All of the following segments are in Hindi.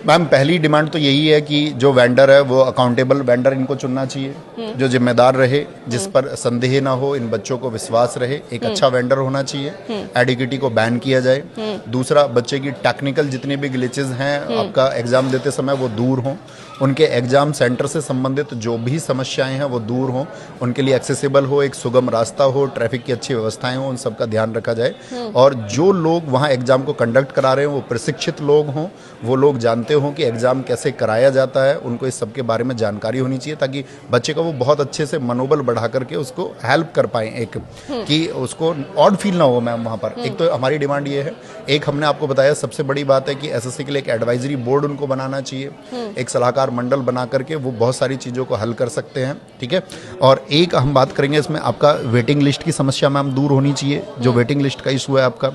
मैम पहली डिमांड तो यही है कि जो वेंडर है वो अकाउंटेबल वेंडर इनको चुनना चाहिए, जो जिम्मेदार रहे, जिस पर संदेह ना हो, इन बच्चों को विश्वास रहे। एक अच्छा वेंडर होना चाहिए। एडिक्विटी को बैन किया जाए। दूसरा, बच्चे की टेक्निकल जितने भी ग्लिचेस हैं आपका एग्जाम देते समय वो दूर हों। उनके एग्जाम सेंटर से संबंधित जो भी समस्याएं हैं वो दूर हों, उनके लिए एक्सेसिबल हो, एक सुगम रास्ता हो, ट्रैफिक की अच्छी व्यवस्थाएं हो, उन सब का ध्यान रखा जाए। और जो लोग वहाँ एग्जाम को कंडक्ट करा रहे हैं वो प्रशिक्षित लोग हों, वो लोग जानते हों कि एग्ज़ाम कैसे कराया जाता है, उनको इस सब के बारे में जानकारी होनी चाहिए ताकि बच्चे का वो बहुत अच्छे से मनोबल बढ़ा करके उसको हेल्प कर पाएँ, एक कि उसको ऑड फील ना हो। मैम वहाँ पर एक तो हमारी डिमांड ये है। एक हमने आपको बताया सबसे बड़ी बात है कि एसएससी के लिए एक एडवाइजरी बोर्ड उनको बनाना चाहिए, एक सलाहकार मंडल बना करके वो बहुत सारी चीज़ों को हल कर सकते हैं। ठीक है। और एक हम बात करेंगे इसमें आपका वेटिंग लिस्ट की समस्या मैम दूर होनी चाहिए, जो वेटिंग लिस्ट का इशू है आपका।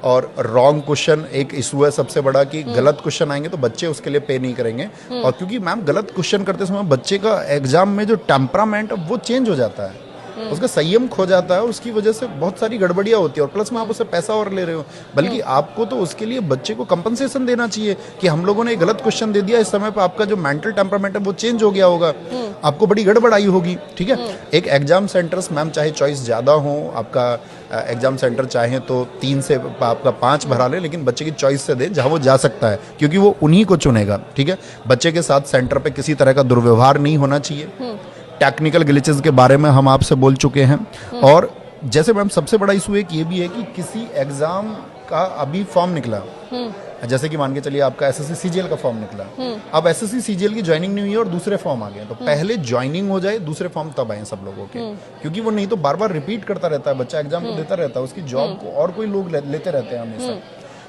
और रॉन्ग क्वेश्चन एक इशू है सबसे बड़ा कि गलत क्वेश्चन आएंगे तो बच्चे उसके लिए पे नहीं करेंगे। और क्योंकि मैम गलत क्वेश्चन करते समय बच्चे का एग्जाम में जो टेम्परामेंट वो चेंज हो जाता है, उसका संयम खो जाता है, उसकी वजह से बहुत सारी गड़बड़ियां होती है। और प्लस में आप उससे पैसा और ले रहे हो, बल्कि आपको तो उसके लिए बच्चे को कंपनसेशन देना चाहिए कि हम लोगों ने गलत क्वेश्चन दे दिया, इस समय पर आपका जो मेंटल टेम्परामेंट है वो चेंज हो गया होगा, आपको बड़ी गड़बड़ आई होगी। ठीक है। एक एग्जाम सेंटर्स मैम चाहे चॉइस ज़्यादा हो, आपका एग्जाम सेंटर चाहे तो 3 से आपका 5 भरा ले, लेकिन बच्चे की चॉइस से दें जहाँ वो जा सकता है, क्योंकि वो उन्हीं को चुनेगा। ठीक है। बच्चे के साथ सेंटर पे किसी तरह का दुर्व्यवहार नहीं होना चाहिए। टेक्निकल ग्लिचेस के बारे में हम आपसे बोल चुके हैं। और जैसे मैम सबसे बड़ा इशू एक ये भी है कि किसी एग्जाम का अभी फॉर्म निकला, जैसे कि मान के चलिए आपका एसएससी सीजीएल का फॉर्म निकला, अब एसएससी सीजीएल की ज्वाइनिंग नहीं हुई है और दूसरे फॉर्म आ गए, तो पहले ज्वाइनिंग हो जाए, दूसरे फॉर्म तब आए सब लोगों के, क्योंकि वो नहीं तो बार बार रिपीट करता रहता है, बच्चा एग्जाम को देता रहता है, उसकी जॉब को और कोई लोग लेते रहते हैं हमेशा।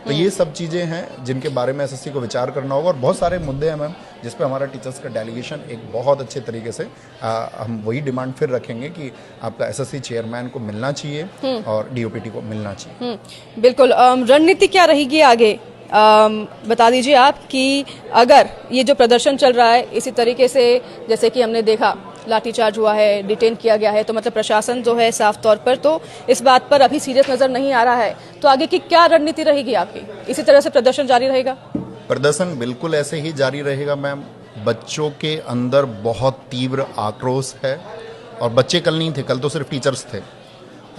तो ये सब चीज़ें हैं जिनके बारे में एसएससी को विचार करना होगा। और बहुत सारे मुद्दे हैं मैम जिस पे हमारा टीचर्स का डेलीगेशन एक बहुत अच्छे तरीके से हम वही डिमांड फिर रखेंगे कि आपका एसएससी चेयरमैन को मिलना चाहिए और डीओपीटी को मिलना चाहिए। बिल्कुल। रणनीति क्या रहेगी आगे, बता दीजिए आप कि अगर ये जो प्रदर्शन चल रहा है इसी तरीके से, जैसे कि हमने देखा लाठीचार्ज हुआ है, डिटेन किया गया है, तो मतलब प्रशासन जो है साफ तौर पर तो इस बात पर अभी सीरियस नजर नहीं आ रहा है, तो आगे की क्या रणनीति रहेगी आपकी? इसी तरह से प्रदर्शन जारी रहेगा? प्रदर्शन बिल्कुल ऐसे ही जारी रहेगा मैम। बच्चों के अंदर बहुत तीव्र आक्रोश है, और बच्चे कल नहीं थे, कल तो सिर्फ टीचर्स थे।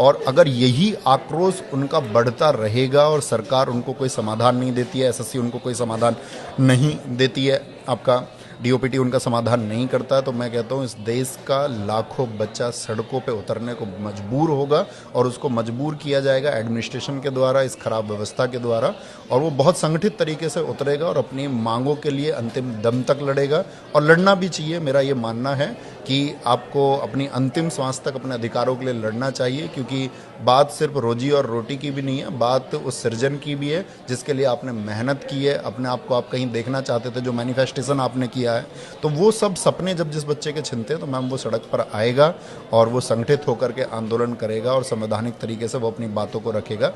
और अगर यही आक्रोश उनका बढ़ता रहेगा और सरकार उनको कोई समाधान नहीं देती है, एसएससी उनको कोई समाधान नहीं देती है, आपका डीओपीटी उनका समाधान नहीं करता है, तो मैं कहता हूँ इस देश का लाखों बच्चा सड़कों पे उतरने को मजबूर होगा। और उसको मजबूर किया जाएगा एडमिनिस्ट्रेशन के द्वारा, इस खराब व्यवस्था के द्वारा, और वो बहुत संगठित तरीके से उतरेगा और अपनी मांगों के लिए अंतिम दम तक लड़ेगा। और लड़ना भी चाहिए। मेरा ये मानना है कि आपको अपनी अंतिम सांस तक अपने अधिकारों के लिए लड़ना चाहिए, क्योंकि बात सिर्फ रोजी और रोटी की भी नहीं है, बात उस सृजन की भी है जिसके लिए आपने मेहनत की है, अपने आप को आप कहीं देखना चाहते थे, जो मैनिफेस्टेशन आपने किया है। तो वो सब सपने जब जिस बच्चे के छिनते हैं तो मैम वो सड़क पर आएगा और वो संगठित होकर के आंदोलन करेगा और संवैधानिक तरीके से वो अपनी बातों को रखेगा।